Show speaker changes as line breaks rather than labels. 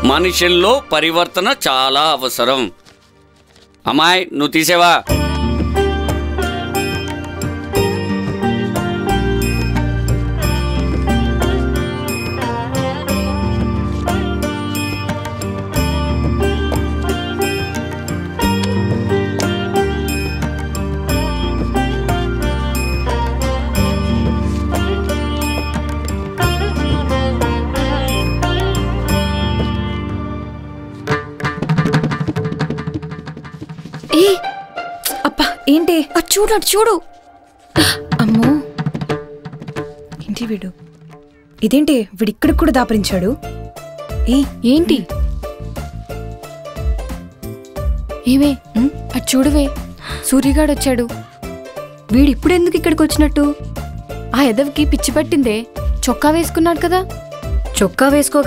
మనుషుల్లో పరివర్తన చాలా అవసరం. అమ్మాయి నువ్వు తీసేవా?
అబ్బా ఏంటి? చూడు చూడు. అమ్మో ఏంటి వీడు? ఇదేంటి వీడు ఇక్కడికి కూడా దాపరించాడు?
ఏంటి? ఏమే అటు చూడవే, సూర్యగాడు వచ్చాడు.
వీడు ఇప్పుడు ఎందుకు ఇక్కడికి వచ్చినట్టు?
ఆ ఎదవికి పిచ్చి పట్టిందే. చొక్కా వేసుకున్నాడు కదా.
చొక్కా వేసుకో